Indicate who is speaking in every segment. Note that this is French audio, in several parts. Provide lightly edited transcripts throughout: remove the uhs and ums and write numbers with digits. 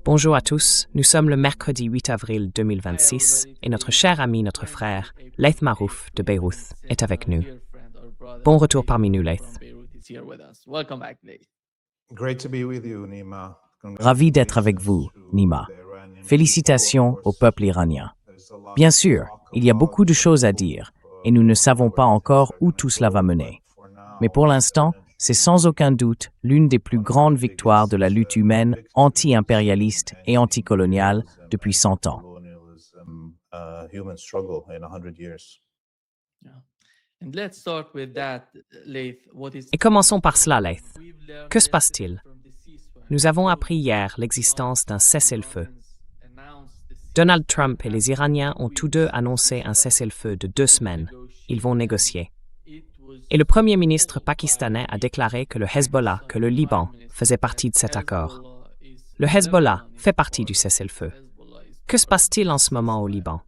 Speaker 1: Bonjour à tous, nous sommes le mercredi 8 avril 2026 et notre cher ami, notre frère, Laith Marouf de Beyrouth est avec nous. Bon retour parmi nous, Laith.
Speaker 2: Ravi d'être avec vous, Nima. Félicitations au peuple iranien. Bien sûr, il y a beaucoup de choses à dire et nous ne savons pas encore où tout cela va mener. Mais pour l'instant, c'est sans aucun doute l'une des plus grandes victoires de la lutte humaine anti-impérialiste et anticoloniale depuis 100 ans.
Speaker 1: Et commençons par cela, Laith. Que se passe-t-il? Nous avons appris hier l'existence d'un cessez-le-feu. Donald Trump et les Iraniens ont tous deux annoncé un cessez-le-feu de 2 semaines. Ils vont négocier. Et le Premier ministre pakistanais a déclaré que le Hezbollah, que le Liban, faisait partie de cet accord. Le Hezbollah fait partie du cessez-le-feu. Que se passe-t-il en ce moment au Liban?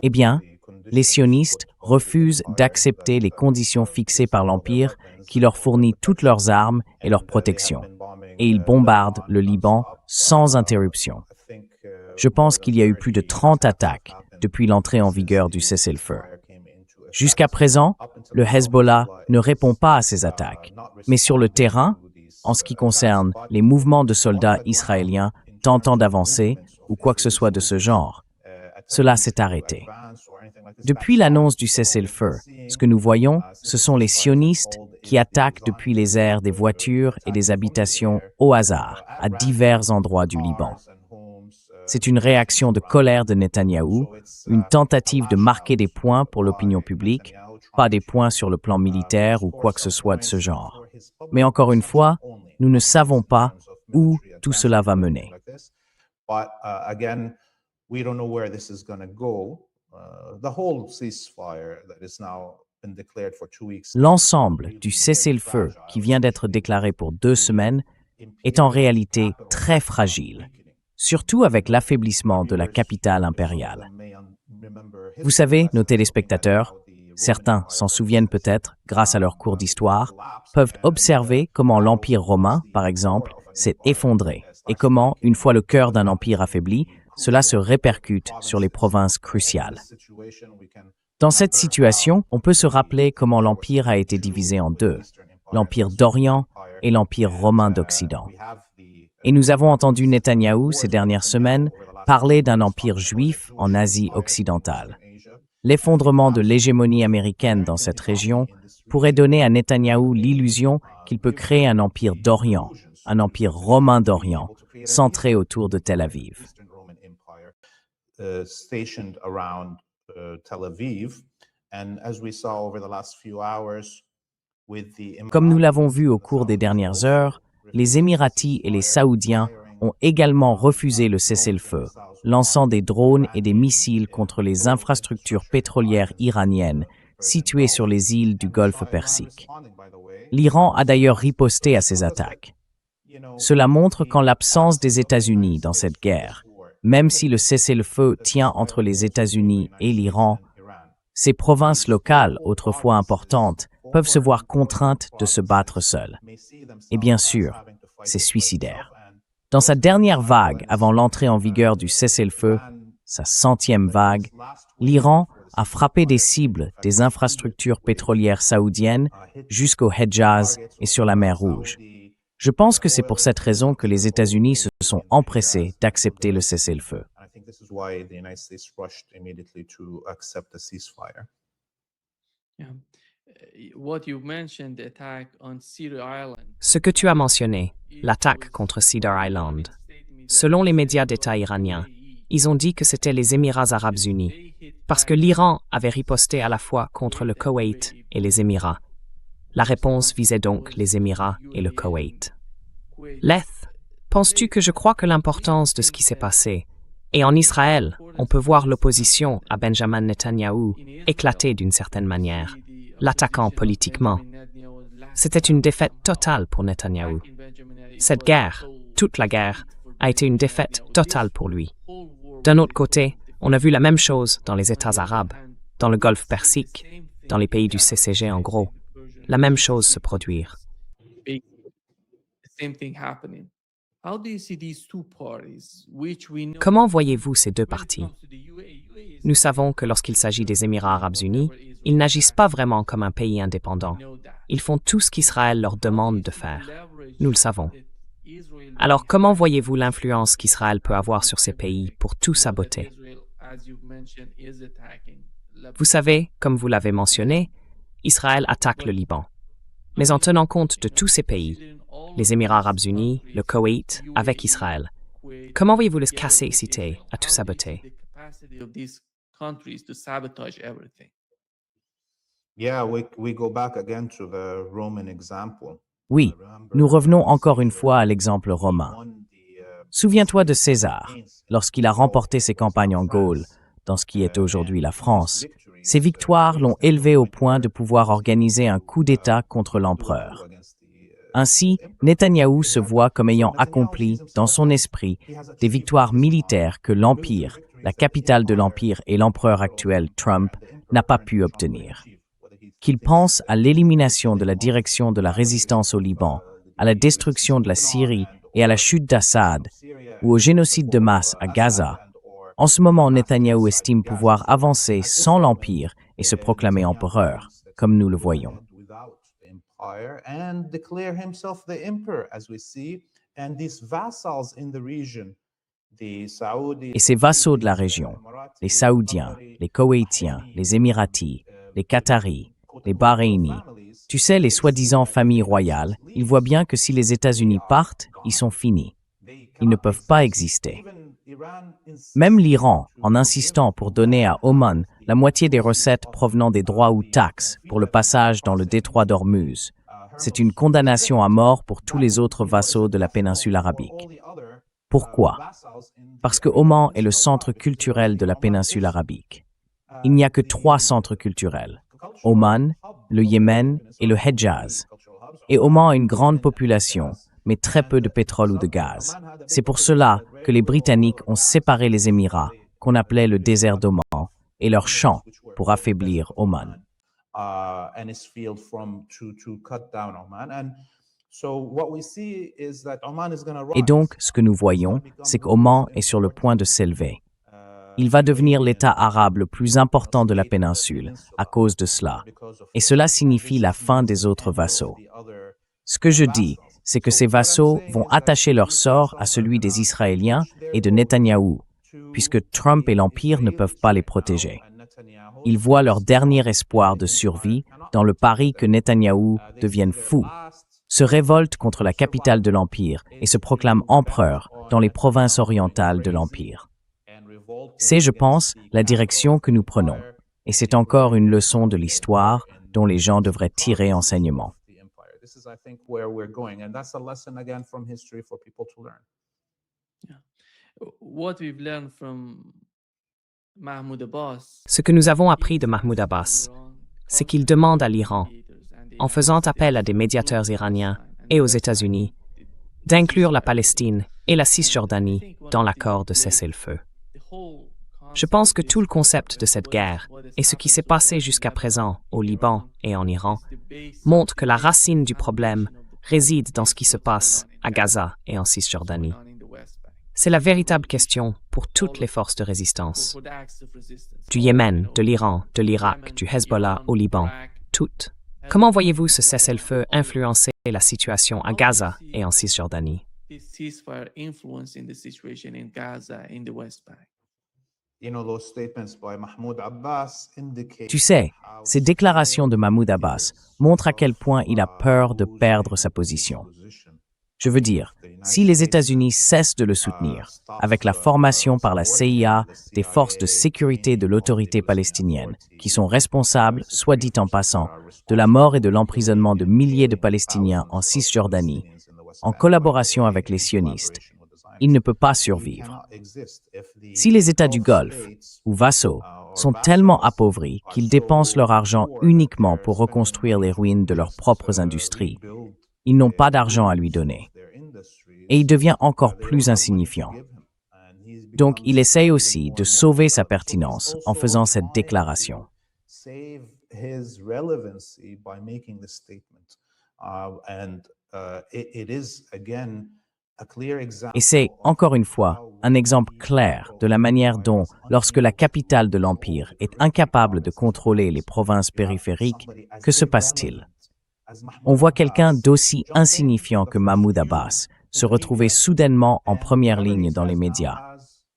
Speaker 2: Eh bien, les sionistes refusent d'accepter les conditions fixées par l'Empire qui leur fournit toutes leurs armes et leur protection. Et ils bombardent le Liban sans interruption. Je pense qu'il y a eu plus de 30 attaques depuis l'entrée en vigueur du cessez-le-feu. Jusqu'à présent, le Hezbollah ne répond pas à ces attaques. Mais sur le terrain, en ce qui concerne les mouvements de soldats israéliens tentant d'avancer ou quoi que ce soit de ce genre, cela s'est arrêté. Depuis l'annonce du cessez-le-feu, ce que nous voyons, ce sont les sionistes qui attaquent depuis les airs des voitures et des habitations au hasard à divers endroits du Liban. C'est une réaction de colère de Netanyahou, une tentative de marquer des points pour l'opinion publique, pas des points sur le plan militaire ou quoi que ce soit de ce genre. Mais encore une fois, nous ne savons pas où tout cela va mener. L'ensemble du cessez-le-feu qui vient d'être déclaré pour 2 semaines est en réalité très fragile, surtout avec l'affaiblissement de la capitale impériale. Vous savez, nos téléspectateurs, certains s'en souviennent peut-être grâce à leur cours d'histoire, peuvent observer comment l'Empire romain, par exemple, s'est effondré et comment, une fois le cœur d'un empire affaibli, cela se répercute sur les provinces cruciales. Dans cette situation, on peut se rappeler comment l'Empire a été divisé en 2, l'Empire d'Orient et l'Empire romain d'Occident. Et nous avons entendu Netanyahou ces dernières semaines parler d'un empire juif en Asie occidentale. L'effondrement de l'hégémonie américaine dans cette région pourrait donner à Netanyahou l'illusion qu'il peut créer un empire d'Orient, un empire romain d'Orient, centré autour de Tel Aviv. Comme nous l'avons vu au cours des dernières heures, les Émiratis et les Saoudiens ont également refusé le cessez-le-feu, lançant des drones et des missiles contre les infrastructures pétrolières iraniennes situées sur les îles du Golfe Persique. L'Iran a d'ailleurs riposté à ces attaques. Cela montre qu'en l'absence des États-Unis dans cette guerre, même si le cessez-le-feu tient entre les États-Unis et l'Iran, ces provinces locales, autrefois importantes, peuvent se voir contraintes de se battre seules. Et bien sûr, c'est suicidaire. Dans sa dernière vague avant l'entrée en vigueur du cessez-le-feu, sa 100e vague, l'Iran a frappé des cibles des infrastructures pétrolières saoudiennes jusqu'au Hedjaz et sur la mer Rouge. Je pense que c'est pour cette raison que les États-Unis se sont empressés d'accepter le cessez-le-feu.
Speaker 1: Ce que tu as mentionné, l'attaque contre Cedar Island. Selon les médias d'État iraniens, ils ont dit que c'était les Émirats arabes unis, parce que l'Iran avait riposté à la fois contre le Koweït et les Émirats. La réponse visait donc les Émirats et le Koweït. Laith, penses-tu que je crois que l'importance de ce qui s'est passé, et en Israël, on peut voir l'opposition à Benjamin Netanyahou éclater d'une certaine manière, l'attaquant politiquement. C'était une défaite totale pour Netanyahou. Cette guerre, toute la guerre, a été une défaite totale pour lui. D'un autre côté, on a vu la même chose dans les États arabes, dans le Golfe Persique. dans les pays du CCG en gros, la même chose se produire. Comment voyez-vous ces deux parties? Nous savons que lorsqu'il s'agit des Émirats arabes unis, ils n'agissent pas vraiment comme un pays indépendant. Ils font tout ce qu'Israël leur demande de faire. Nous le savons. Alors comment voyez-vous l'influence qu'Israël peut avoir sur ces pays pour tout saboter? Vous savez, comme vous l'avez mentionné, Israël attaque le Liban. Mais en tenant compte de tous ces pays, les Émirats arabes unis, le Koweït, avec Israël, comment voyez-vous les capacités à tout saboter?
Speaker 2: Oui, nous revenons encore une fois à l'exemple romain. Souviens-toi de César, lorsqu'il a remporté ses campagnes en Gaule, dans ce qui est aujourd'hui la France. Ses victoires l'ont élevé au point de pouvoir organiser un coup d'État contre l'empereur. Ainsi, Netanyahou se voit comme ayant accompli, dans son esprit, des victoires militaires que l'Empire, la capitale de l'Empire et l'empereur actuel, Trump, n'a pas pu obtenir. Qu'il pense à l'élimination de la direction de la résistance au Liban, à la destruction de la Syrie et à la chute d'Assad, ou au génocide de masse à Gaza, en ce moment Netanyahou estime pouvoir avancer sans l'Empire et se proclamer empereur, comme nous le voyons. Et ces vassaux de la région, les Saoudiens, les Koweïtiens, les Émiratis, les Qataris, les Bahreïnis, tu sais, les soi-disant familles royales, ils voient bien que si les États-Unis partent, ils sont finis. Ils ne peuvent pas exister. Même l'Iran, en insistant pour donner à Oman la moitié des recettes provenant des droits ou taxes pour le passage dans le détroit d'Ormuz, c'est une condamnation à mort pour tous les autres vassaux de la péninsule arabique. Pourquoi? Parce que Oman est le centre culturel de la péninsule arabique. Il n'y a que 3 centres culturels: Oman, le Yémen et le Hedjaz. Et Oman a une grande population, mais très peu de pétrole ou de gaz. C'est pour cela que les Britanniques ont séparé les Émirats, qu'on appelait le désert d'Oman, et leurs champs pour affaiblir Oman. Et donc, ce que nous voyons, c'est qu'Oman est sur le point de s'élever. Il va devenir l'État arabe le plus important de la péninsule à cause de cela. Et cela signifie la fin des autres vassaux. Ce que je dis, c'est que ces vassaux vont attacher leur sort à celui des Israéliens et de Netanyahou, puisque Trump et l'Empire ne peuvent pas les protéger. Ils voient leur dernier espoir de survie dans le pari que Netanyahou devienne fou, se révolte contre la capitale de l'Empire et se proclame empereur dans les provinces orientales de l'Empire. C'est, je pense, la direction que nous prenons. Et c'est encore une leçon de l'histoire dont les gens devraient tirer enseignement.
Speaker 1: Ce que nous avons appris de Mahmoud Abbas, c'est qu'il demande à l'Iran, en faisant appel à des médiateurs iraniens et aux États-Unis, d'inclure la Palestine et la Cisjordanie dans l'accord de cessez-le-feu. Je pense que tout le concept de cette guerre et ce qui s'est passé jusqu'à présent au Liban et en Iran montre que la racine du problème réside dans ce qui se passe à Gaza et en Cisjordanie. C'est la véritable question pour toutes les forces de résistance. Du Yémen, de l'Iran, de l'Irak, du Hezbollah au Liban, toutes. Comment voyez-vous ce cessez-le-feu influencer la situation à Gaza et en Cisjordanie?
Speaker 2: Tu sais, ces déclarations de Mahmoud Abbas montrent à quel point il a peur de perdre sa position. Je veux dire, si les États-Unis cessent de le soutenir, avec la formation par la CIA des forces de sécurité de l'autorité palestinienne, qui sont responsables, soit dit en passant, de la mort et de l'emprisonnement de milliers de Palestiniens en Cisjordanie, en collaboration avec les sionistes, il ne peut pas survivre. Si les États du Golfe, ou vassaux, sont tellement appauvris qu'ils dépensent leur argent uniquement pour reconstruire les ruines de leurs propres industries, ils n'ont pas d'argent à lui donner. Et il devient encore plus insignifiant. Donc, il essaye aussi de sauver sa pertinence en faisant cette déclaration. Et c'est, encore une fois, un exemple clair de la manière dont, lorsque la capitale de l'Empire est incapable de contrôler les provinces périphériques, que se passe-t-il? On voit quelqu'un d'aussi insignifiant que Mahmoud Abbas se retrouver soudainement en première ligne dans les médias.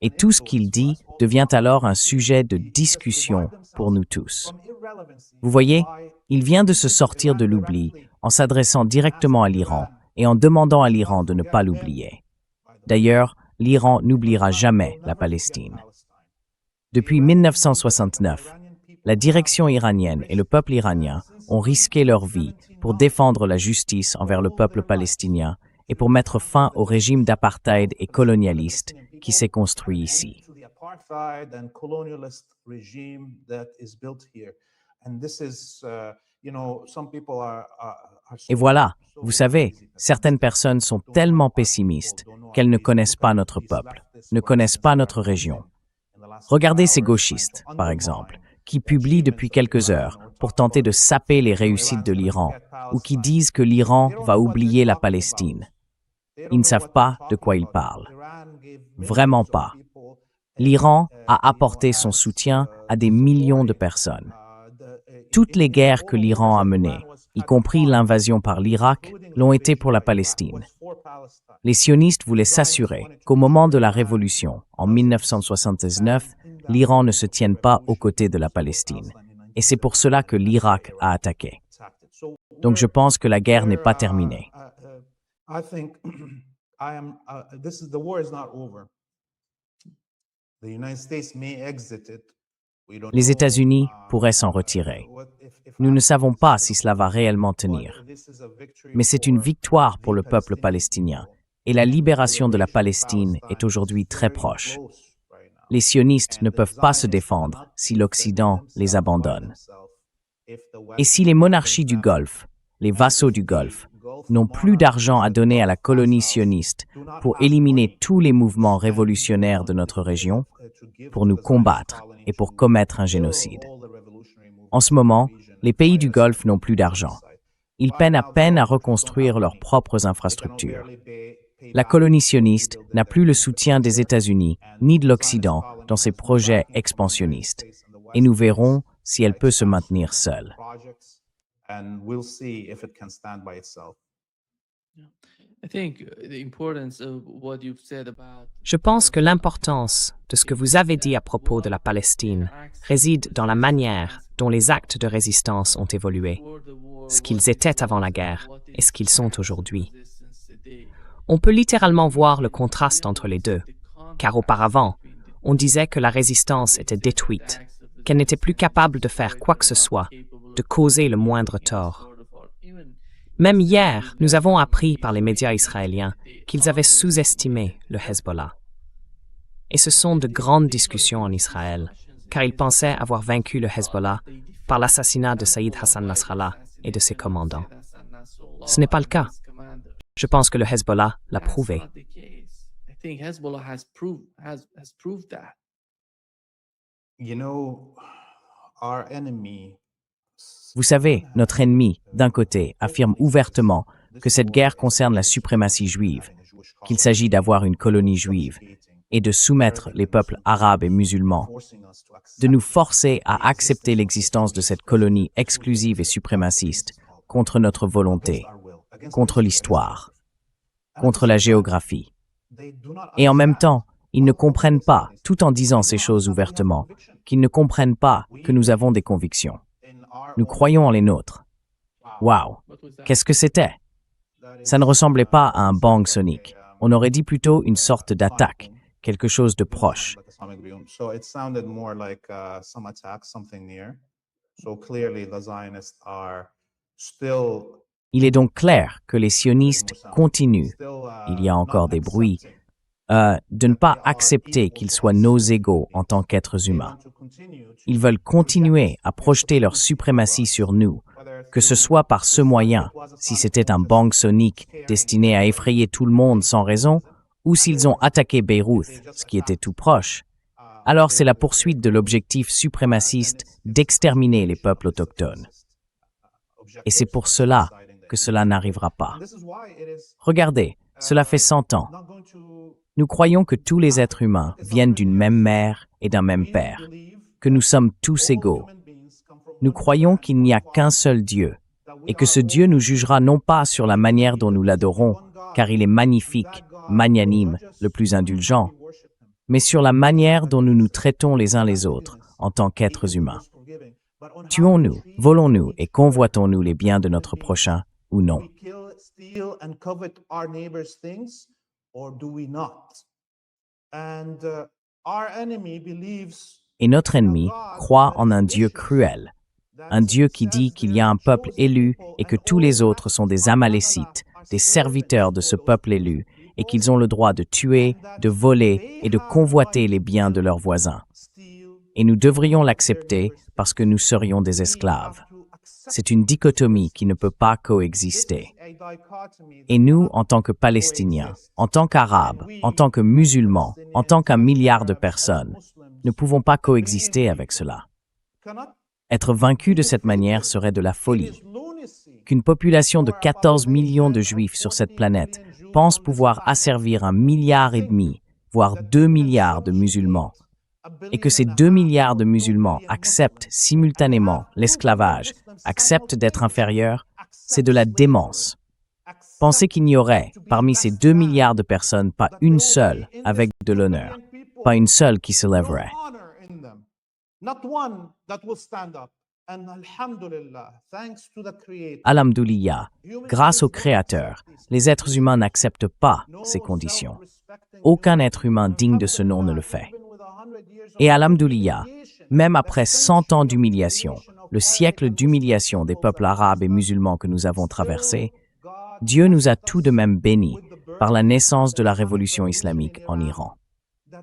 Speaker 2: Et tout ce qu'il dit devient alors un sujet de discussion pour nous tous. Vous voyez, il vient de se sortir de l'oubli en s'adressant directement à l'Iran et en demandant à l'Iran de ne pas l'oublier. D'ailleurs, l'Iran n'oubliera jamais la Palestine. Depuis 1969, la direction iranienne et le peuple iranien ont risqué leur vie pour défendre la justice envers le peuple palestinien et pour mettre fin au régime d'apartheid et colonialiste qui s'est construit ici. Et voilà, vous savez, certaines personnes sont tellement pessimistes qu'elles ne connaissent pas notre peuple, ne connaissent pas notre région. Regardez ces gauchistes, par exemple, qui publient depuis quelques heures pour tenter de saper les réussites de l'Iran, ou qui disent que l'Iran va oublier la Palestine. Ils ne savent pas de quoi ils parlent. Vraiment pas. L'Iran a apporté son soutien à des millions de personnes. Toutes les guerres que l'Iran a menées, y compris l'invasion par l'Irak, l'ont été pour la Palestine. Les sionistes voulaient s'assurer qu'au moment de la révolution, en 1979, l'Iran ne se tienne pas aux côtés de la Palestine. Et c'est pour cela que l'Irak a attaqué. Donc je pense que la guerre n'est pas terminée. Les États-Unis pourraient s'en retirer. Nous ne savons pas si cela va réellement tenir. Mais c'est une victoire pour le peuple palestinien, et la libération de la Palestine est aujourd'hui très proche. Les sionistes ne peuvent pas se défendre si l'Occident les abandonne. Et si les monarchies du Golfe, les vassaux du Golfe, n'ont plus d'argent à donner à la colonie sioniste pour éliminer tous les mouvements révolutionnaires de notre région, pour nous combattre et pour commettre un génocide. En ce moment, les pays du Golfe n'ont plus d'argent. Ils peinent à peine à reconstruire leurs propres infrastructures. La colonie sioniste n'a plus le soutien des États-Unis ni de l'Occident dans ses projets expansionnistes. Et nous verrons si elle peut se maintenir seule.
Speaker 1: Je pense que l'importance de ce que vous avez dit à propos de la Palestine réside dans la manière dont les actes de résistance ont évolué, ce qu'ils étaient avant la guerre et ce qu'ils sont aujourd'hui. On peut littéralement voir le contraste entre les deux, car auparavant, on disait que la résistance était détruite, qu'elle n'était plus capable de faire quoi que ce soit, de causer le moindre tort. Même hier, nous avons appris par les médias israéliens qu'ils avaient sous-estimé le Hezbollah. Et ce sont de grandes discussions en Israël, car ils pensaient avoir vaincu le Hezbollah par l'assassinat de Saïd Hassan Nasrallah et de ses commandants. Ce n'est pas le cas. Je pense que le Hezbollah l'a prouvé.
Speaker 2: Vous savez, notre ennemi, d'un côté, affirme ouvertement que cette guerre concerne la suprématie juive, qu'il s'agit d'avoir une colonie juive et de soumettre les peuples arabes et musulmans, de nous forcer à accepter l'existence de cette colonie exclusive et suprémaciste contre notre volonté, contre l'histoire, contre la géographie. Et en même temps, ils ne comprennent pas, tout en disant ces choses ouvertement, qu'ils ne comprennent pas que nous avons des convictions. Nous croyons en les nôtres. Waouh! Qu'est-ce que c'était? Ça ne ressemblait pas à un bang sonique. On aurait dit plutôt une sorte d'attaque, quelque chose de proche. Il est donc clair que les sionistes continuent, il y a encore des bruits, de ne pas accepter qu'ils soient nos égaux en tant qu'êtres humains. Ils veulent continuer à projeter leur suprématie sur nous, que ce soit par ce moyen, si c'était un bang sonique destiné à effrayer tout le monde sans raison, ou s'ils ont attaqué Beyrouth, ce qui était tout proche, alors c'est la poursuite de l'objectif suprémaciste d'exterminer les peuples autochtones. Et c'est pour cela que cela n'arrivera pas. Regardez, cela fait 100 ans. Nous croyons que tous les êtres humains viennent d'une même mère et d'un même père, que nous sommes tous égaux. Nous croyons qu'il n'y a qu'un seul Dieu, et que ce Dieu nous jugera non pas sur la manière dont nous l'adorons, car il est magnifique, magnanime, le plus indulgent, mais sur la manière dont nous nous traitons les uns les autres en tant qu'êtres humains. Tuons-nous, volons-nous et convoitons-nous les biens de notre prochain ou non? Et notre ennemi croit en un Dieu cruel, un Dieu qui dit qu'il y a un peuple élu et que tous les autres sont des Amalécites, des serviteurs de ce peuple élu, et qu'ils ont le droit de tuer, de voler et de convoiter les biens de leurs voisins. Et nous devrions l'accepter parce que nous serions des esclaves. C'est une dichotomie qui ne peut pas coexister. Et nous, en tant que Palestiniens, en tant qu'Arabes, en tant que musulmans, en tant qu'un milliard de personnes, ne pouvons pas coexister avec cela. Être vaincu de cette manière serait de la folie. Qu'une population de 14 millions de Juifs sur cette planète pense pouvoir asservir 1,5 milliard, voire 2 milliards de musulmans, et que ces 2 milliards de musulmans acceptent simultanément l'esclavage, acceptent d'être inférieurs, c'est de la démence. Pensez qu'il n'y aurait, parmi ces 2 milliards de personnes, pas une seule avec de l'honneur, pas une seule qui se lèverait. Alhamdoulilah, grâce au Créateur, les êtres humains n'acceptent pas ces conditions. Aucun être humain digne de ce nom ne le fait. Et alhamdoulilah, même après 100 ans d'humiliation, le siècle d'humiliation des peuples arabes et musulmans que nous avons traversé, Dieu nous a tout de même bénis par la naissance de la révolution islamique en Iran.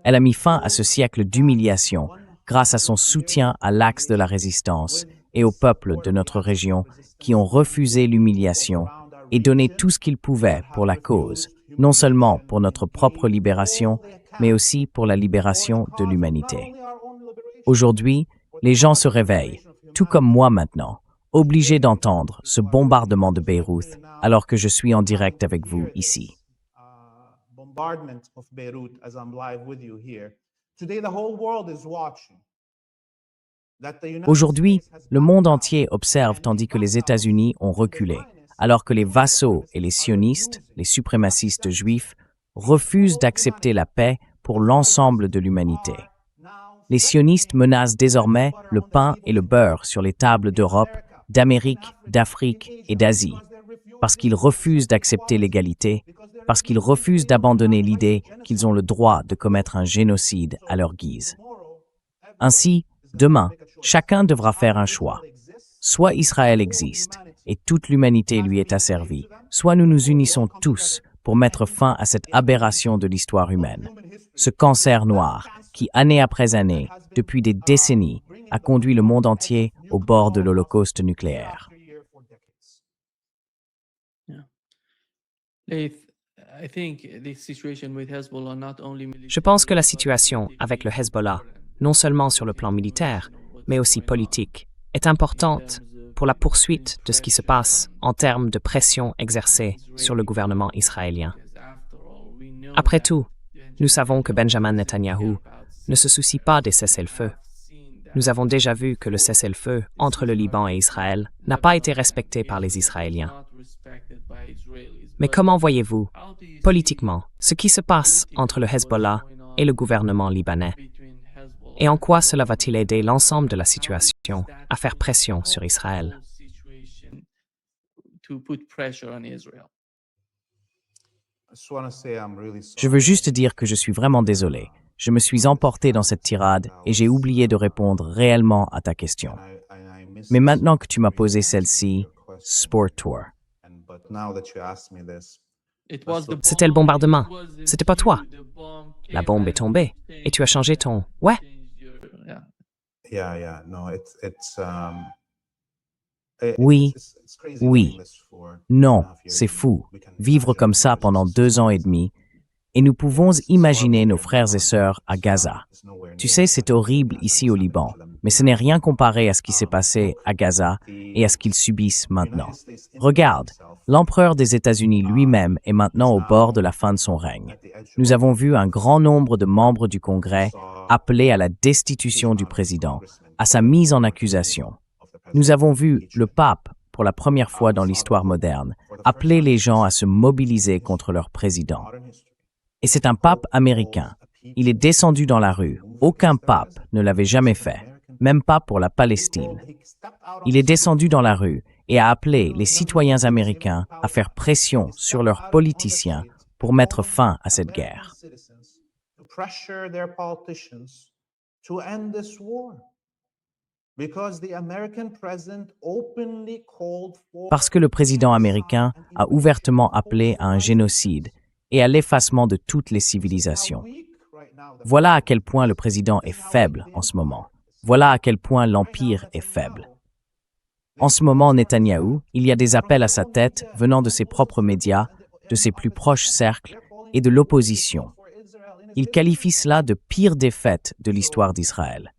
Speaker 2: Elle a mis fin à ce siècle d'humiliation grâce à son soutien à l'axe de la résistance et aux peuples de notre région qui ont refusé l'humiliation et donné tout ce qu'ils pouvaient pour la cause, non seulement pour notre propre libération, mais aussi pour la libération de l'humanité. Aujourd'hui, les gens se réveillent, tout comme moi maintenant, obligés d'entendre ce bombardement de Beyrouth alors que je suis en direct avec vous ici. Aujourd'hui, le monde entier observe tandis que les États-Unis ont reculé, alors que les vassaux et les sionistes, les suprémacistes juifs, refusent d'accepter la paix pour l'ensemble de l'humanité. Les sionistes menacent désormais le pain et le beurre sur les tables d'Europe, d'Amérique, d'Afrique et d'Asie, parce qu'ils refusent d'accepter l'égalité, parce qu'ils refusent d'abandonner l'idée qu'ils ont le droit de commettre un génocide à leur guise. Ainsi, demain, chacun devra faire un choix. Soit Israël existe et toute l'humanité lui est asservie, soit nous nous unissons tous pour mettre fin à cette aberration de l'histoire humaine, ce cancer noir qui, année après année, depuis des décennies, a conduit le monde entier au bord de l'holocauste nucléaire.
Speaker 1: Je pense que la situation avec le Hezbollah, non seulement sur le plan militaire, mais aussi politique, est importante pour la poursuite de ce qui se passe en termes de pression exercée sur le gouvernement israélien. Après tout, nous savons que Benjamin Netanyahou ne se soucie pas des cessez-le-feu. Nous avons déjà vu que le cessez-le-feu entre le Liban et Israël n'a pas été respecté par les Israéliens. Mais comment voyez-vous, politiquement, ce qui se passe entre le Hezbollah et le gouvernement libanais? Et en quoi cela va-t-il aider l'ensemble de la situation à faire pression sur Israël?
Speaker 2: Je veux juste dire que je suis vraiment désolé. Je me suis emporté dans cette tirade et j'ai oublié de répondre réellement à ta question. Mais maintenant que tu m'as posé celle-ci, Sport Tour.
Speaker 1: C'était le bombardement. C'était pas toi. La bombe est tombée et tu as changé ton « ouais ».
Speaker 2: Oui, oui, non, c'est fou. Vivre comme ça pendant 2 ans et demi, Et nous pouvons imaginer nos frères et sœurs à Gaza. Tu sais, c'est horrible ici au Liban, mais ce n'est rien comparé à ce qui s'est passé à Gaza et à ce qu'ils subissent maintenant. Regarde, l'empereur des États-Unis lui-même est maintenant au bord de la fin de son règne. Nous avons vu un grand nombre de membres du Congrès appeler à la destitution du président, à sa mise en accusation. Nous avons vu le pape, pour la première fois dans l'histoire moderne, appeler les gens à se mobiliser contre leur président. Et c'est un pape américain. Il est descendu dans la rue. Aucun pape ne l'avait jamais fait, même pas pour la Palestine. Il est descendu dans la rue et a appelé les citoyens américains à faire pression sur leurs politiciens pour mettre fin à cette guerre. Parce que le président américain a ouvertement appelé à un génocide et à l'effacement de toutes les civilisations. Voilà à quel point le président est faible en ce moment. Voilà à quel point l'Empire est faible. En ce moment, Netanyahou, il y a des appels à sa tête venant de ses propres médias, de ses plus proches cercles et de l'opposition. Il qualifie cela de pire défaite de l'histoire d'Israël.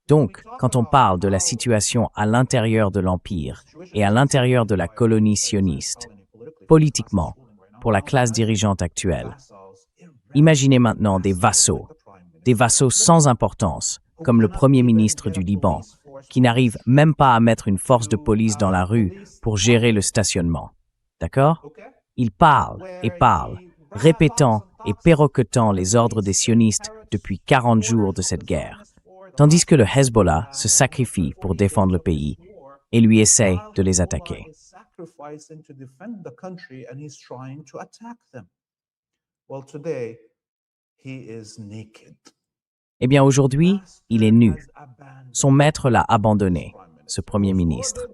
Speaker 2: Donc, quand on parle de la situation à l'intérieur de l'Empire et à l'intérieur de la colonie sioniste, politiquement, pour la classe dirigeante actuelle, imaginez maintenant des vassaux sans importance, comme le Premier ministre du Liban, qui n'arrive même pas à mettre une force de police dans la rue pour gérer le stationnement. D'accord? Il parle, répétant et perroquetant les ordres des sionistes depuis 40 jours de cette guerre, tandis que le Hezbollah se sacrifie pour défendre le pays et lui essaie de les attaquer. Eh bien, aujourd'hui, il est nu. Son maître l'a abandonné, ce Premier ministre,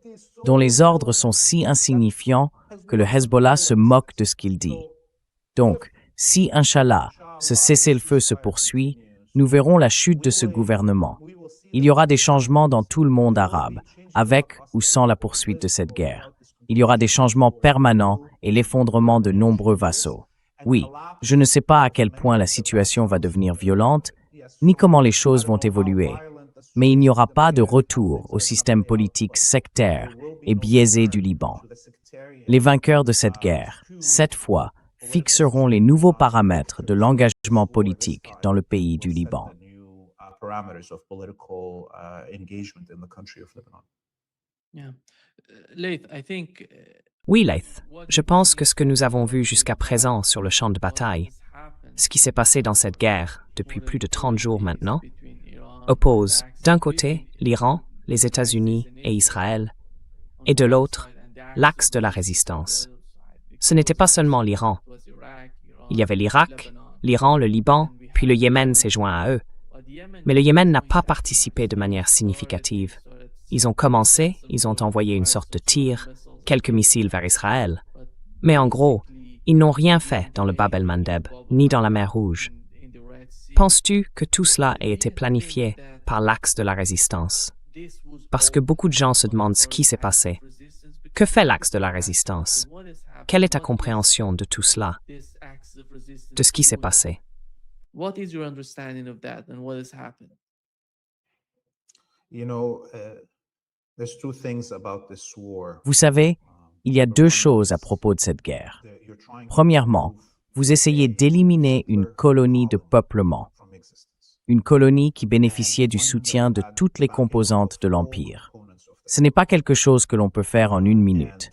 Speaker 2: dont les ordres sont si insignifiants que le Hezbollah se moque de ce qu'il dit. Donc, si, Inch'Allah, ce cessez-le-feu se poursuit, nous verrons la chute de ce gouvernement. Il y aura des changements dans tout le monde arabe, avec ou sans la poursuite de cette guerre. Il y aura des changements permanents et l'effondrement de nombreux vassaux. Oui, je ne sais pas à quel point la situation va devenir violente, ni comment les choses vont évoluer, mais il n'y aura pas de retour au système politique sectaire et biaisé du Liban. Les vainqueurs de cette guerre, cette fois, fixeront les nouveaux paramètres de l'engagement politique dans le pays du Liban.
Speaker 1: Oui, Laith, je pense que ce que nous avons vu jusqu'à présent sur le champ de bataille, ce qui s'est passé dans cette guerre depuis plus de 30 jours maintenant, oppose d'un côté l'Iran, les États-Unis et Israël, et de l'autre l'axe de la résistance. Ce n'était pas seulement l'Iran. Il y avait l'Irak, l'Iran, le Liban, puis le Yémen s'est joint à eux. Mais le Yémen n'a pas participé de manière significative. Ils ont commencé, ils ont envoyé une sorte de tir, quelques missiles vers Israël. Mais en gros, ils n'ont rien fait dans le Bab el-Mandeb, ni dans la mer Rouge. Penses-tu que tout cela ait été planifié par l'axe de la résistance? Parce que beaucoup de gens se demandent ce qui s'est passé. Que fait l'axe de la résistance? Quelle est ta compréhension de tout cela, de ce qui s'est passé?
Speaker 3: What is your understanding of that and what has happened?
Speaker 2: Vous savez, il y a deux choses à propos de cette guerre. Premièrement, vous essayez d'éliminer une colonie de peuplement, une colonie qui bénéficiait du soutien de toutes les composantes de l'Empire. Ce n'est pas quelque chose que l'on peut faire en une minute.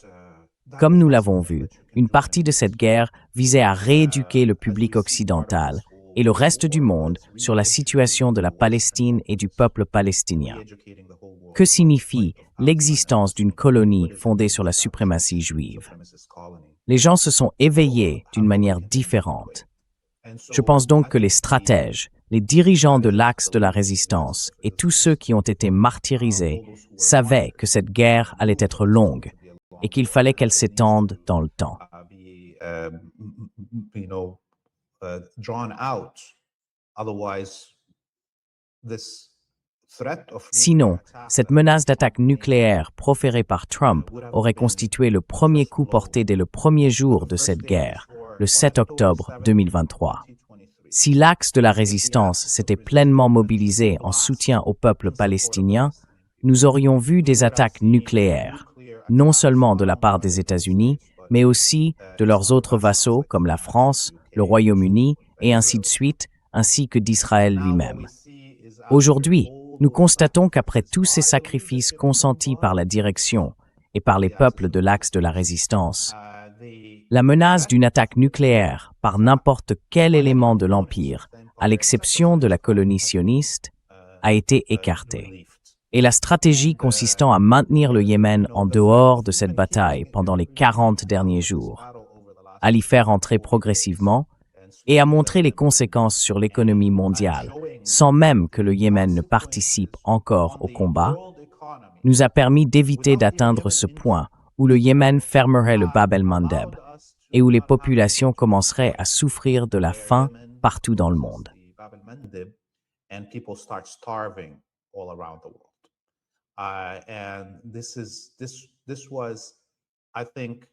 Speaker 2: Comme nous l'avons vu, une partie de cette guerre visait à rééduquer le public occidental et le reste du monde sur la situation de la Palestine et du peuple palestinien. Que signifie l'existence d'une colonie fondée sur la suprématie juive? Les gens se sont éveillés d'une manière différente. Je pense donc que les stratèges, les dirigeants de l'axe de la résistance et tous ceux qui ont été martyrisés savaient que cette guerre allait être longue et qu'il fallait qu'elle s'étende dans le temps. Sinon, cette menace d'attaque nucléaire proférée par Trump aurait constitué le premier coup porté dès le premier jour de cette guerre, le 7 octobre 2023. Si l'axe de la résistance s'était pleinement mobilisé en soutien au peuple palestinien, nous aurions vu des attaques nucléaires, non seulement de la part des États-Unis, mais aussi de leurs autres vassaux comme la France, le Royaume-Uni et ainsi de suite, ainsi que d'Israël lui-même. Aujourd'hui, nous constatons qu'après tous ces sacrifices consentis par la direction et par les peuples de l'axe de la résistance, la menace d'une attaque nucléaire par n'importe quel élément de l'Empire, à l'exception de la colonie sioniste, a été écartée. Et la stratégie consistant à maintenir le Yémen en dehors de cette bataille pendant les 40 derniers jours, à l'y faire entrer progressivement et à montrer les conséquences sur l'économie mondiale, sans même que le Yémen ne participe encore au combat, nous a permis d'éviter d'atteindre ce point où le Yémen fermerait le Bab el-Mandeb et où les populations commenceraient à souffrir de la faim partout dans le monde.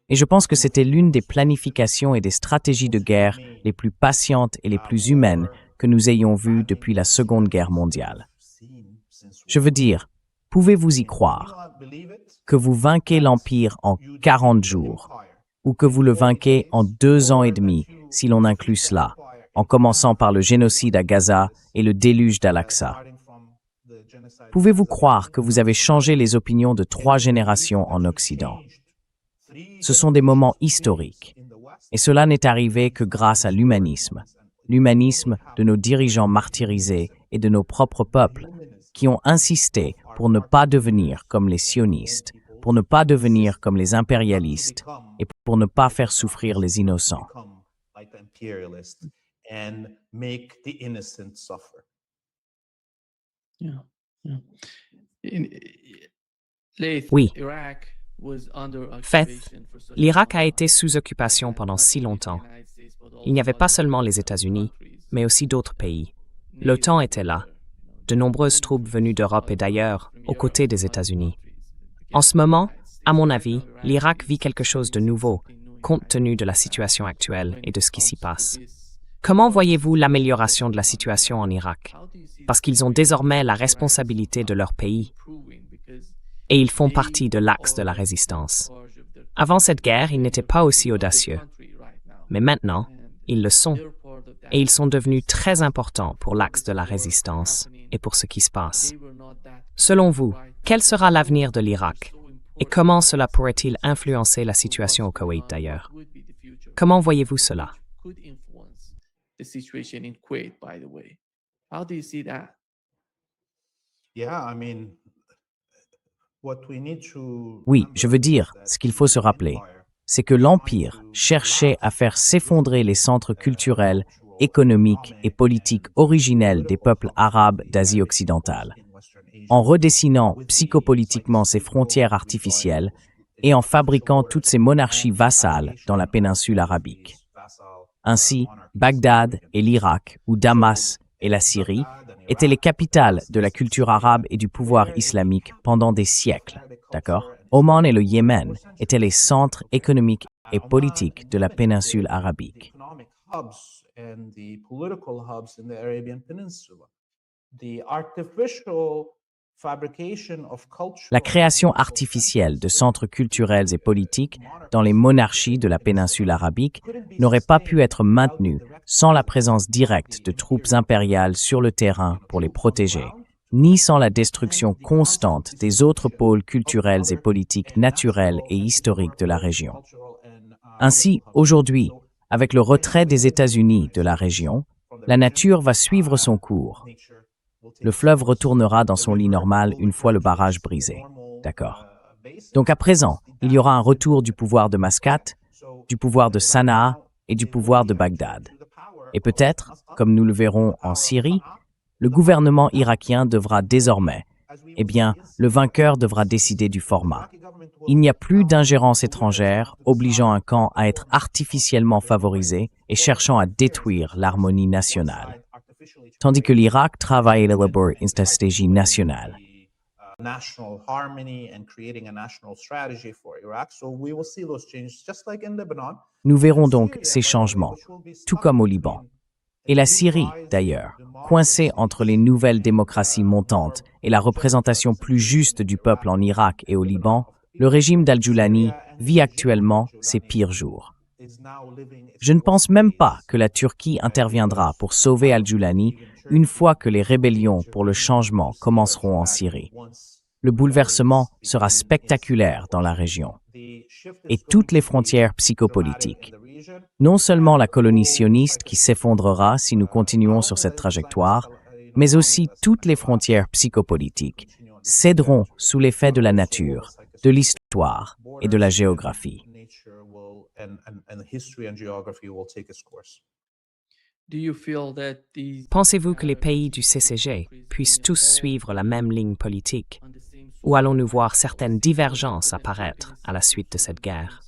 Speaker 2: Et je pense que c'était l'une des planifications et des stratégies de guerre les plus patientes et les plus humaines que nous ayons vues depuis la Seconde Guerre mondiale. Je veux dire, pouvez-vous y croire que vous vainquez l'Empire en 40 jours ou que vous le vainquez en 2 ans et demi si l'on inclut cela, en commençant par le génocide à Gaza et le déluge d'Al-Aqsa? Pouvez-vous croire que vous avez changé les opinions de 3 générations en Occident? Ce sont des moments historiques, et cela n'est arrivé que grâce à l'humanisme de nos dirigeants martyrisés et de nos propres peuples, qui ont insisté pour ne pas devenir comme les sionistes, pour ne pas devenir comme les impérialistes, et pour ne pas faire souffrir les innocents.
Speaker 1: Oui. Fait, l'Irak a été sous occupation pendant si longtemps. Il n'y avait pas seulement les États-Unis, mais aussi d'autres pays. L'OTAN était là. De nombreuses troupes venues d'Europe et d'ailleurs, aux côtés des États-Unis. En ce moment, à mon avis, l'Irak vit quelque chose de nouveau, compte tenu de la situation actuelle et de ce qui s'y passe. Comment voyez-vous l'amélioration de la situation en Irak? Parce qu'ils ont désormais la responsabilité de leur pays. Et ils font partie de l'axe de la résistance. Avant cette guerre, ils n'étaient pas aussi audacieux. Mais maintenant, ils le sont. Et ils sont devenus très importants pour l'axe de la résistance et pour ce qui se passe. Selon vous, quel sera l'avenir de l'Irak? Et comment cela pourrait-il influencer la situation au Koweït d'ailleurs? Comment voyez-vous cela?
Speaker 2: Oui, je veux dire, ce qu'il faut se rappeler, c'est que l'Empire cherchait à faire s'effondrer les centres culturels, économiques et politiques originels des peuples arabes d'Asie occidentale, en redessinant psychopolitiquement ses frontières artificielles et en fabriquant toutes ces monarchies vassales dans la péninsule arabique. Ainsi, Bagdad et l'Irak, ou Damas et la Syrie, étaient les capitales de la culture arabe et du pouvoir islamique pendant des siècles, d'accord? Oman et le Yémen étaient les centres économiques et politiques de la péninsule arabique. La création artificielle de centres culturels et politiques dans les monarchies de la péninsule arabique n'aurait pas pu être maintenue sans la présence directe de troupes impériales sur le terrain pour les protéger, ni sans la destruction constante des autres pôles culturels et politiques naturels et historiques de la région. Ainsi, aujourd'hui, avec le retrait des États-Unis de la région, la nature va suivre son cours. Le fleuve retournera dans son lit normal une fois le barrage brisé. D'accord. Donc à présent, il y aura un retour du pouvoir de Mascate, du pouvoir de Sanaa et du pouvoir de Bagdad. Et peut-être, comme nous le verrons en Syrie, le gouvernement irakien devra désormais, le vainqueur devra décider du format. Il n'y a plus d'ingérence étrangère obligeant un camp à être artificiellement favorisé et cherchant à détruire l'harmonie nationale. Tandis que l'Irak travaille et élabore une stratégie nationale.
Speaker 4: national harmony and creating a national strategy for Iraq. So we will see those changes, just like in Lebanon.
Speaker 2: Nous verrons donc ces changements, tout comme au Liban. Et la Syrie, d'ailleurs, coincée entre les nouvelles démocraties montantes et la représentation plus juste du peuple en Irak et au Liban, le régime d'Al-Julani vit actuellement ses pires jours. Je ne pense même pas que la Turquie interviendra pour sauver Al-Julani une fois que les rébellions pour le changement commenceront en Syrie. Le bouleversement sera spectaculaire dans la région. Et toutes les frontières psychopolitiques. Non seulement la colonie sioniste qui s'effondrera si nous continuons sur cette trajectoire, mais aussi toutes les frontières psychopolitiques céderont sous l'effet de la nature, de l'histoire et de la géographie.
Speaker 1: Pensez-vous que les pays du CCG puissent tous suivre la même ligne politique? Ou allons-nous voir certaines divergences apparaître à la suite de cette guerre?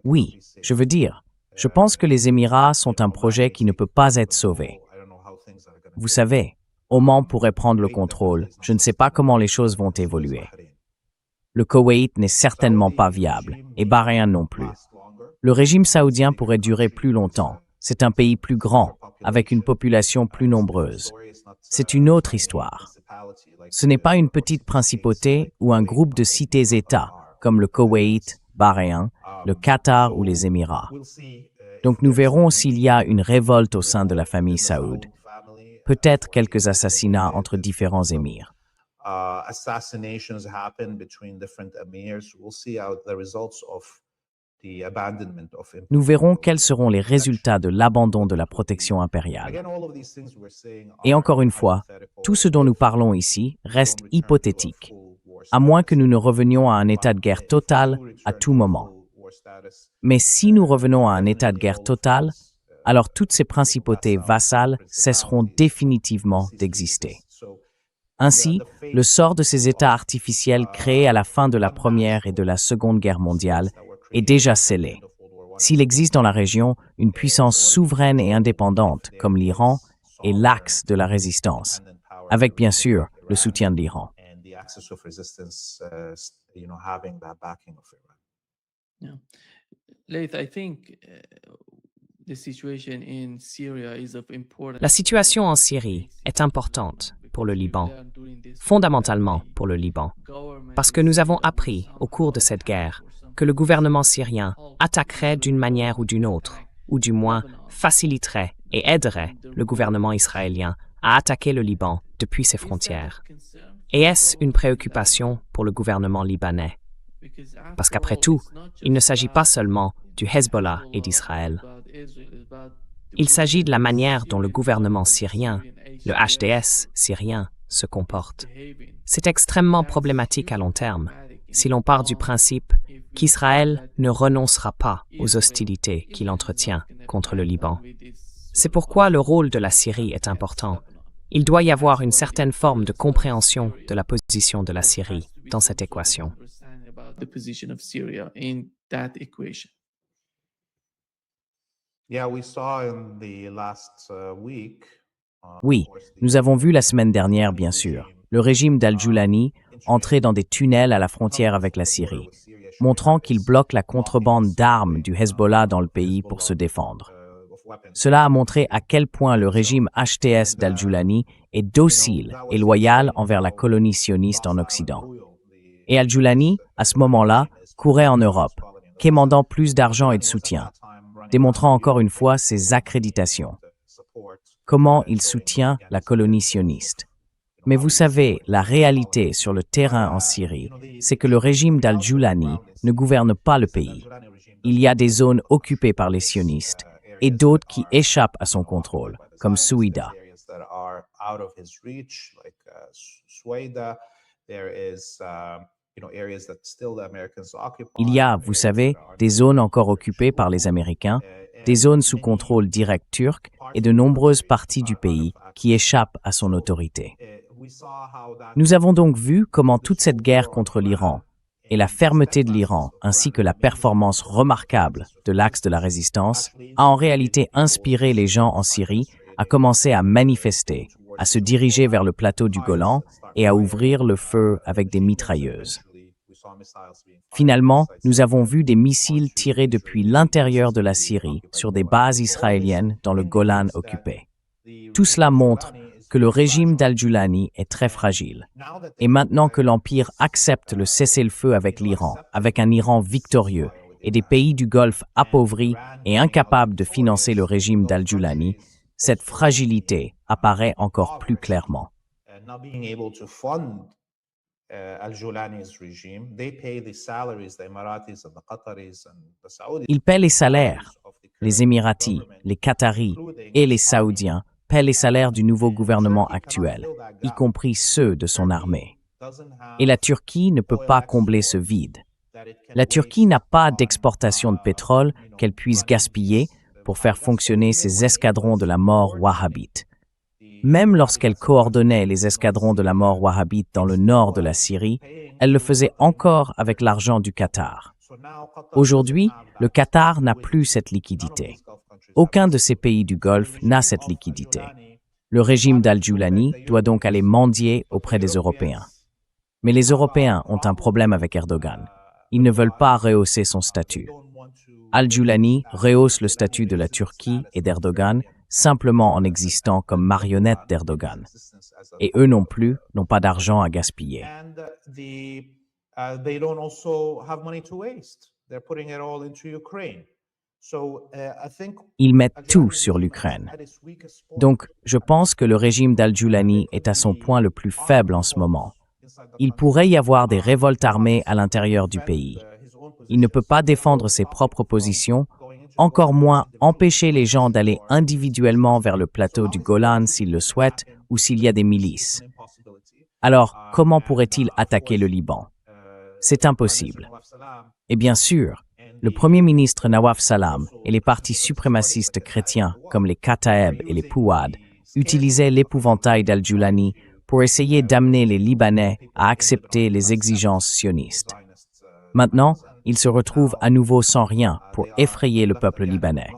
Speaker 2: Oui, je veux dire, je pense que les Émirats sont un projet qui ne peut pas être sauvé. Vous savez, Oman pourrait prendre le contrôle, je ne sais pas comment les choses vont évoluer. Le Koweït n'est certainement pas viable, et Bahreïn non plus. Le régime saoudien pourrait durer plus longtemps. C'est un pays plus grand, avec une population plus nombreuse. C'est une autre histoire. Ce n'est pas une petite principauté ou un groupe de cités-États, comme le Koweït, Bahreïn, le Qatar ou les Émirats. Donc nous verrons s'il y a une révolte au sein de la famille saoud. Peut-être quelques assassinats entre différents émirs. Nous verrons quels seront les résultats de l'abandon de la protection impériale. Et encore une fois, tout ce dont nous parlons ici reste hypothétique, à moins que nous ne revenions à un état de guerre total à tout moment. Mais si nous revenons à un état de guerre total, alors toutes ces principautés vassales cesseront définitivement d'exister. Ainsi, le sort de ces États artificiels créés à la fin de la Première et de la Seconde Guerre mondiale est déjà scellé. S'il existe dans la région une puissance souveraine et indépendante comme l'Iran est l'axe de la résistance, avec bien sûr le soutien de l'Iran.
Speaker 1: La situation en Syrie est importante pour le Liban, fondamentalement pour le Liban, parce que nous avons appris au cours de cette guerre que le gouvernement syrien attaquerait d'une manière ou d'une autre, ou du moins faciliterait et aiderait le gouvernement israélien à attaquer le Liban depuis ses frontières. Et est-ce une préoccupation pour le gouvernement libanais? Parce qu'après tout, il ne s'agit pas seulement du Hezbollah et d'Israël. Il s'agit de la manière dont le gouvernement syrien, le HDS syrien, se comporte. C'est extrêmement problématique à long terme, si l'on part du principe qu'Israël ne renoncera pas aux hostilités qu'il entretient contre le Liban. C'est pourquoi le rôle de la Syrie est important. Il doit y avoir une certaine forme de compréhension de la position de la Syrie dans cette équation.
Speaker 2: Oui, nous avons vu la semaine dernière, bien sûr, le régime d'Al-Julani entrer dans des tunnels à la frontière avec la Syrie, montrant qu'il bloque la contrebande d'armes du Hezbollah dans le pays pour se défendre. Cela a montré à quel point le régime HTS d'Al-Julani est docile et loyal envers la colonie sioniste en Occident. Et Al-Julani, à ce moment-là, courait en Europe, quémandant plus d'argent et de soutien, démontrant encore une fois ses accréditations. Comment il soutient la colonie sioniste. Mais vous savez, la réalité sur le terrain en Syrie, c'est que le régime d'Al-Julani ne gouverne pas le pays. Il y a des zones occupées par les sionistes et d'autres qui échappent à son contrôle, comme Souida. Il y a, vous savez, des zones encore occupées par les Américains, des zones sous contrôle direct turc et de nombreuses parties du pays qui échappent à son autorité. Nous avons donc vu comment toute cette guerre contre l'Iran et la fermeté de l'Iran, ainsi que la performance remarquable de l'axe de la résistance, a en réalité inspiré les gens en Syrie à commencer à manifester, à se diriger vers le plateau du Golan et à ouvrir le feu avec des mitrailleuses. Finalement, nous avons vu des missiles tirés depuis l'intérieur de la Syrie sur des bases israéliennes dans le Golan occupé. Tout cela montre que le régime d'Al-Julani est très fragile. Et maintenant que l'Empire accepte le cessez-le-feu avec l'Iran, avec un Iran victorieux et des pays du Golfe appauvris et incapables de financer le régime d'Al-Julani, cette fragilité apparaît encore plus clairement. Ils paient les salaires. Les Émiratis, les Qataris et les Saoudiens paient les salaires du nouveau gouvernement actuel, y compris ceux de son armée. Et la Turquie ne peut pas combler ce vide. La Turquie n'a pas d'exportation de pétrole qu'elle puisse gaspiller pour faire fonctionner ses escadrons de la mort wahhabites. Même lorsqu'elle coordonnait les escadrons de la mort wahhabite dans le nord de la Syrie, elle le faisait encore avec l'argent du Qatar. Aujourd'hui, le Qatar n'a plus cette liquidité. Aucun de ces pays du Golfe n'a cette liquidité. Le régime d'Al-Julani doit donc aller mendier auprès des Européens. Mais les Européens ont un problème avec Erdogan. Ils ne veulent pas rehausser son statut. Al-Julani rehausse le statut de la Turquie et d'Erdogan simplement en existant comme marionnette d'Erdogan. Et eux non plus n'ont pas d'argent à gaspiller. Ils mettent tout sur l'Ukraine. Donc, je pense que le régime d'Al-Julani est à son point le plus faible en ce moment. Il pourrait y avoir des révoltes armées à l'intérieur du pays. Il ne peut pas défendre ses propres positions, encore moins empêcher les gens d'aller individuellement vers le plateau du Golan s'ils le souhaitent ou s'il y a des milices. Alors, comment pourrait-il attaquer le Liban? C'est impossible. Et bien sûr, le Premier ministre Nawaf Salam et les partis suprémacistes chrétiens comme les Kataeb et les Pouad utilisaient l'épouvantail d'Al-Julani pour essayer d'amener les Libanais à accepter les exigences sionistes. Maintenant, ils se retrouvent à nouveau sans rien pour effrayer le peuple libanais.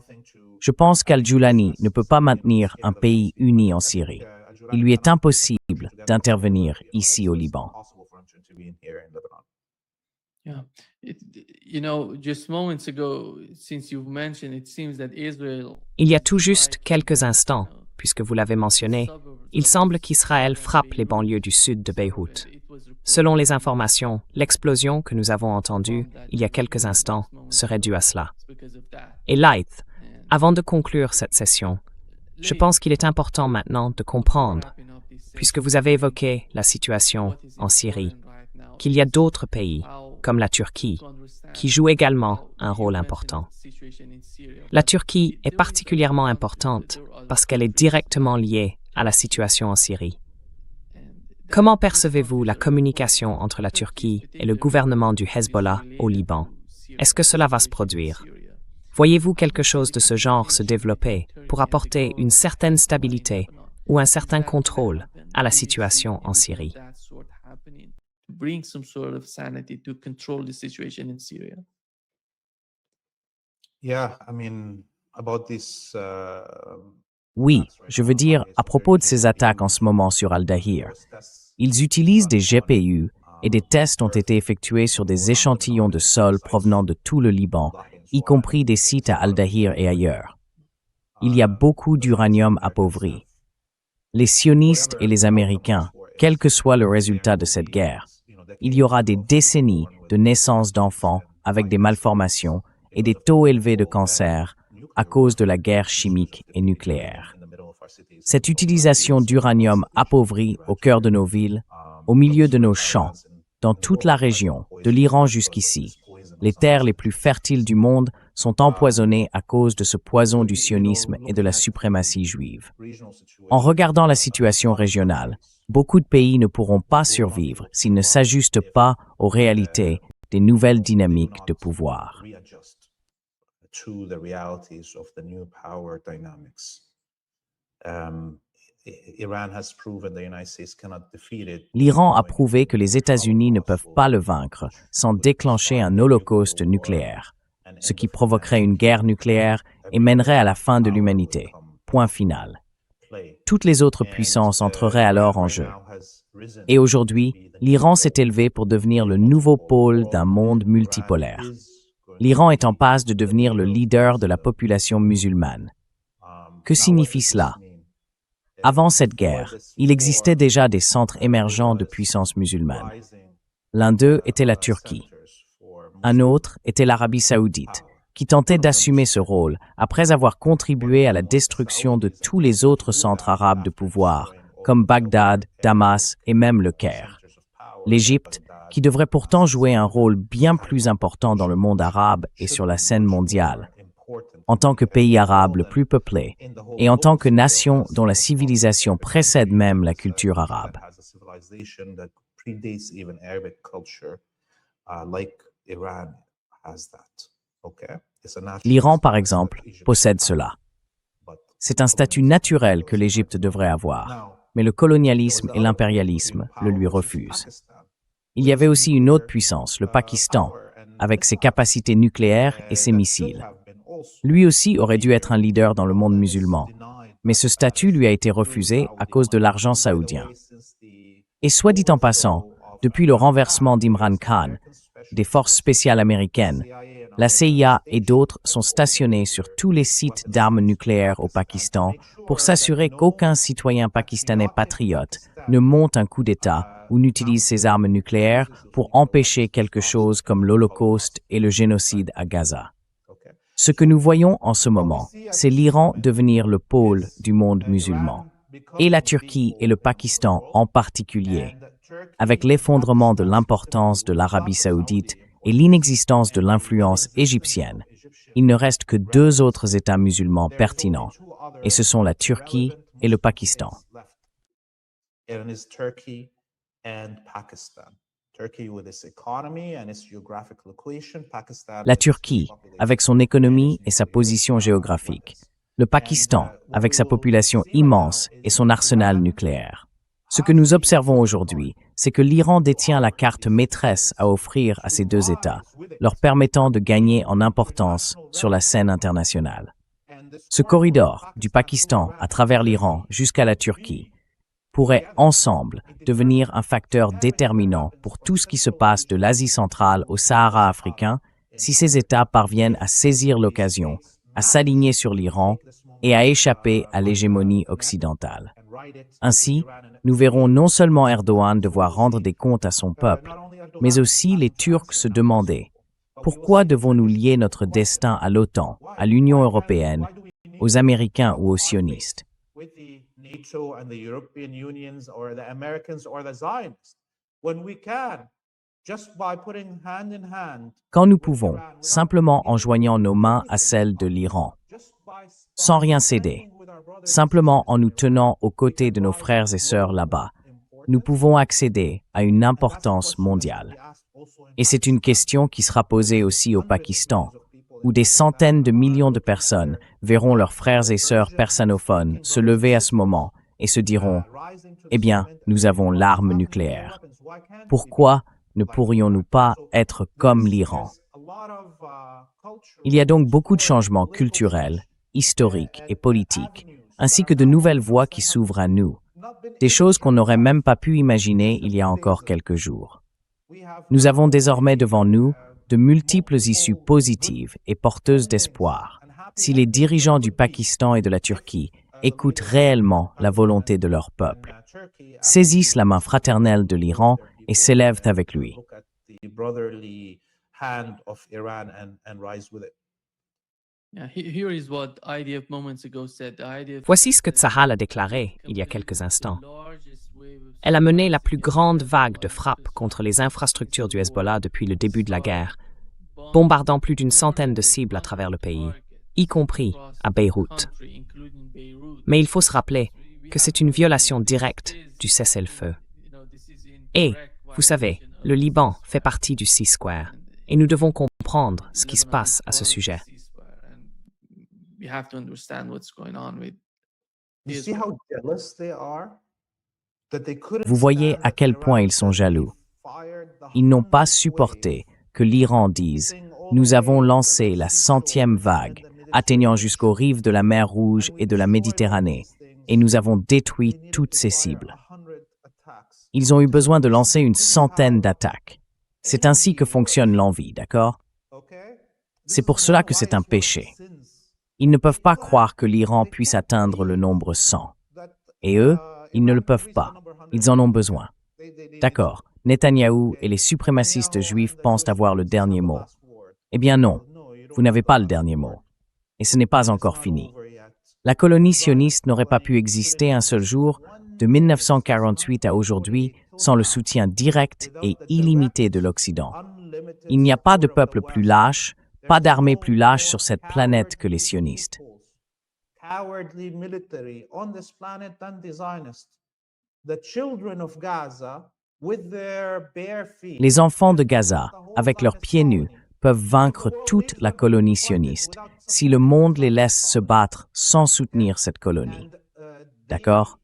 Speaker 2: Je pense qu'Al-Julani ne peut pas maintenir un pays uni en Syrie. Il lui est impossible d'intervenir ici au Liban.
Speaker 1: Il y a tout juste quelques instants, puisque vous l'avez mentionné, il semble qu'Israël frappe les banlieues du sud de Beyrouth. Selon les informations, l'explosion que nous avons entendue il y a quelques instants serait due à cela. Et Laith, avant de conclure cette session, je pense qu'il est important maintenant de comprendre, puisque vous avez évoqué la situation en Syrie, qu'il y a d'autres pays, comme la Turquie, qui jouent également un rôle important. La Turquie est particulièrement importante parce qu'elle est directement liée à la situation en Syrie. Comment percevez-vous la communication entre la Turquie et le gouvernement du Hezbollah au Liban? Est-ce que cela va se produire? Voyez-vous quelque chose de ce genre se développer pour apporter une certaine stabilité ou un certain contrôle à la situation en Syrie?
Speaker 2: Oui, je veux dire, à propos de ces attaques en ce moment sur Al-Dahir, ils utilisent des GPU et des tests ont été effectués sur des échantillons de sol provenant de tout le Liban, y compris des sites à Al-Dahir et ailleurs. Il y a beaucoup d'uranium appauvri. Les sionistes et les Américains, quel que soit le résultat de cette guerre, il y aura des décennies de naissance d'enfants avec des malformations et des taux élevés de cancer à cause de la guerre chimique et nucléaire. Cette utilisation d'uranium appauvri au cœur de nos villes, au milieu de nos champs, dans toute la région, de l'Iran jusqu'ici, les terres les plus fertiles du monde sont empoisonnées à cause de ce poison du sionisme et de la suprématie juive. En regardant la situation régionale, beaucoup de pays ne pourront pas survivre s'ils ne s'ajustent pas aux réalités des nouvelles dynamiques de pouvoir.
Speaker 4: Iran has proven the United States cannot defeat it.
Speaker 2: L'Iran a prouvé que les États-Unis ne peuvent pas le vaincre sans déclencher un holocauste nucléaire, ce qui provoquerait une guerre nucléaire et mènerait à la fin de l'humanité. Point final. Toutes les autres puissances entreraient alors en jeu. Et aujourd'hui, l'Iran s'est élevé pour devenir le nouveau pôle d'un monde multipolaire. L'Iran est en passe de devenir le leader de la population musulmane. Que signifie cela? Avant cette guerre, il existait déjà des centres émergents de puissance musulmane. L'un d'eux était la Turquie. Un autre était l'Arabie saoudite, qui tentait d'assumer ce rôle après avoir contribué à la destruction de tous les autres centres arabes de pouvoir, comme Bagdad, Damas et même le Caire. L'Égypte, qui devrait pourtant jouer un rôle bien plus important dans le monde arabe et sur la scène mondiale, en tant que pays arabe le plus peuplé et en tant que nation dont la civilisation précède même la culture arabe. L'Iran, par exemple, possède cela. C'est un statut naturel que l'Égypte devrait avoir, mais le colonialisme et l'impérialisme le lui refusent. Il y avait aussi une autre puissance, le Pakistan, avec ses capacités nucléaires et ses missiles. Lui aussi aurait dû être un leader dans le monde musulman, mais ce statut lui a été refusé à cause de l'argent saoudien. Et soit dit en passant, depuis le renversement d'Imran Khan, des forces spéciales américaines, la CIA et d'autres sont stationnés sur tous les sites d'armes nucléaires au Pakistan pour s'assurer qu'aucun citoyen pakistanais patriote ne monte un coup d'État ou n'utilise ses armes nucléaires pour empêcher quelque chose comme l'Holocauste et le génocide à Gaza. Ce que nous voyons en ce moment, c'est l'Iran devenir le pôle du monde musulman, et la Turquie et le Pakistan en particulier, avec l'effondrement de l'importance de l'Arabie saoudite et l'inexistence de l'influence égyptienne. Il ne reste que deux autres États musulmans pertinents, et ce sont la Turquie et le Pakistan. La Turquie, avec son économie et sa position géographique. Le Pakistan, avec sa population immense et son arsenal nucléaire. Ce que nous observons aujourd'hui, c'est que l'Iran détient la carte maîtresse à offrir à ces deux États, leur permettant de gagner en importance sur la scène internationale. Ce corridor, du Pakistan à travers l'Iran jusqu'à la Turquie, pourrait ensemble devenir un facteur déterminant pour tout ce qui se passe de l'Asie centrale au Sahara africain si ces États parviennent à saisir l'occasion, à s'aligner sur l'Iran et à échapper à l'hégémonie occidentale. Ainsi, nous verrons non seulement Erdogan devoir rendre des comptes à son peuple, mais aussi les Turcs se demander « Pourquoi devons-nous lier notre destin à l'OTAN, à l'Union européenne, aux Américains ou aux sionistes ?»
Speaker 4: NATO and the European Unions or the Americans or the Zionists when we can just by putting hand in hand
Speaker 2: quand nous pouvons, simplement en joignant nos mains à celles de l'Iran, sans rien céder, simplement en nous tenant aux côtés de nos frères et sœurs là-bas, nous pouvons accéder à une importance mondiale. Et c'est une question qui sera posée aussi au Pakistan, où des centaines de millions de personnes verront leurs frères et sœurs persanophones se lever à ce moment et se diront « Eh bien, nous avons l'arme nucléaire. Pourquoi ne pourrions-nous pas être comme l'Iran ?» Il y a donc beaucoup de changements culturels, historiques et politiques, ainsi que de nouvelles voies qui s'ouvrent à nous, des choses qu'on n'aurait même pas pu imaginer il y a encore quelques jours. Nous avons désormais devant nous de multiples issues positives et porteuses d'espoir, si les dirigeants du Pakistan et de la Turquie écoutent réellement la volonté de leur peuple, saisissent la main fraternelle de l'Iran et s'élèvent avec lui.
Speaker 1: Voici ce que Tsahal a déclaré il y a quelques instants. Elle a mené la plus grande vague de frappes contre les infrastructures du Hezbollah depuis le début de la guerre, bombardant plus d'une centaine de cibles à travers le pays, y compris à Beyrouth. Mais il faut se rappeler que c'est une violation directe du cessez-le-feu. Et, vous savez, le Liban fait partie du C-Square, et nous devons comprendre ce qui se passe à ce sujet.
Speaker 4: You see how jealous they are? That they couldn't
Speaker 2: Vous voyez
Speaker 4: stand
Speaker 2: à
Speaker 4: that
Speaker 2: quel point
Speaker 4: Iran
Speaker 2: ils sont
Speaker 4: said
Speaker 2: jaloux.
Speaker 4: they fired the
Speaker 2: Ils n'ont pas
Speaker 4: 100th
Speaker 2: supporté
Speaker 4: wave,
Speaker 2: que l'Iran dise « Nous avons lancé la 100e vague, atteignant jusqu'aux rives de la mer Rouge et de la Méditerranée, et nous avons détruit toutes ces cibles. » Ils ont eu besoin de lancer une centaine d'attaques. C'est ainsi que fonctionne l'envie, d'accord? C'est pour cela que c'est un péché. Ils ne peuvent pas croire que l'Iran puisse atteindre le nombre 100. Et eux, ils ne le peuvent pas. Ils en ont besoin. D'accord, Netanyahou et les suprémacistes juifs pensent avoir le dernier mot. Eh bien non, vous n'avez pas le dernier mot. Et ce n'est pas encore fini. La colonie sioniste n'aurait pas pu exister un seul jour, de 1948 à aujourd'hui, sans le soutien direct et illimité de l'Occident. Il n'y a pas de peuple plus lâche, pas d'armée plus lâche sur cette planète que les sionistes.
Speaker 4: Cowardly military on this planet than the Zionists. The children of Gaza, with their bare feet,
Speaker 2: Les enfants de Gaza, avec leurs pieds nus, peuvent vaincre toute la colonie sioniste si le monde les laisse se battre sans soutenir cette colonie. D'accord?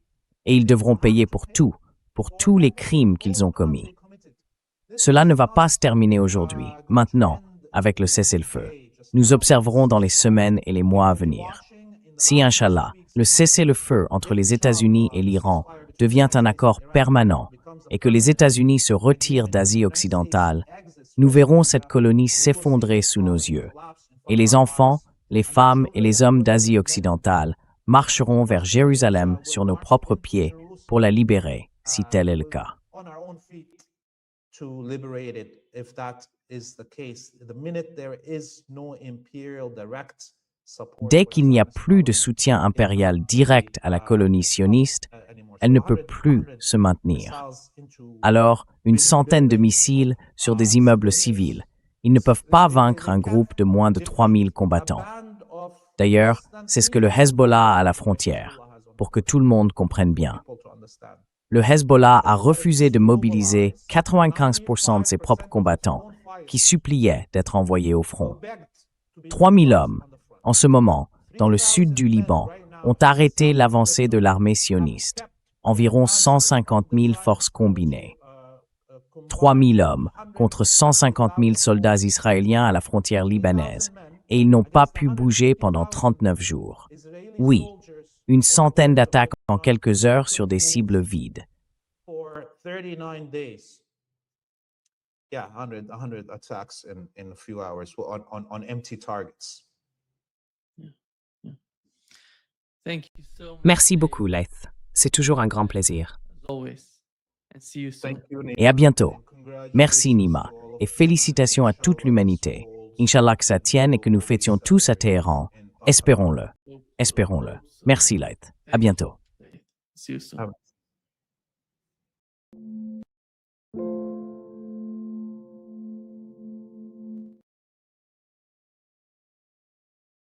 Speaker 2: Et ils devront payer pour tout, pour tous les crimes qu'ils ont commis. Cela ne va pas se terminer aujourd'hui, maintenant, avec le cessez-le-feu. Nous observerons dans les semaines et les mois à venir. Si, Inch'Allah, le cessez-le-feu entre les États-Unis et l'Iran devient un accord permanent et que les États-Unis se retirent d'Asie occidentale, nous verrons cette colonie s'effondrer sous nos yeux. Et les enfants, les femmes et les hommes d'Asie occidentale marcheront vers Jérusalem sur nos propres pieds pour la libérer, si tel est le cas.
Speaker 4: on our own feet to liberate it, if that is the case. The minute there is no imperial direct support.
Speaker 2: Dès qu'il n'y a plus de soutien impérial direct à la colonie sioniste, elle ne peut plus se maintenir. Alors, une centaine de missiles sur des immeubles civils. Ils ne peuvent pas vaincre un groupe de moins de 3000 combattants. D'ailleurs, c'est ce que le Hezbollah a à la frontière, pour que tout le monde comprenne bien. Le Hezbollah a refusé de mobiliser 95% de ses propres combattants, qui suppliaient d'être envoyés au front. 3000 hommes, en ce moment, dans le sud du Liban, ont arrêté l'avancée de l'armée sioniste. Environ 150 000 forces combinées. 3000 hommes contre 150 000 soldats israéliens à la frontière libanaise, et ils n'ont pas pu bouger pendant 39 jours. Oui, une centaine d'attaques en quelques heures sur des cibles vides.
Speaker 4: For 39 days. Yeah, 100 attacks in a few hours on empty targets.
Speaker 3: Thank you so much.
Speaker 1: Merci beaucoup, Laith. C'est toujours un grand plaisir.
Speaker 3: As always. And see you soon.
Speaker 4: Thank you, Nima.
Speaker 2: Et à bientôt.
Speaker 4: Congratulations
Speaker 2: Merci Nima,
Speaker 4: to all of
Speaker 2: et
Speaker 4: you.
Speaker 2: félicitations à toute l'humanité. Inch'Allah que ça tienne et que nous fêtions tous à Téhéran. Espérons-le. Espérons-le. Merci Laith. À bientôt.
Speaker 3: See you soon.
Speaker 4: Have-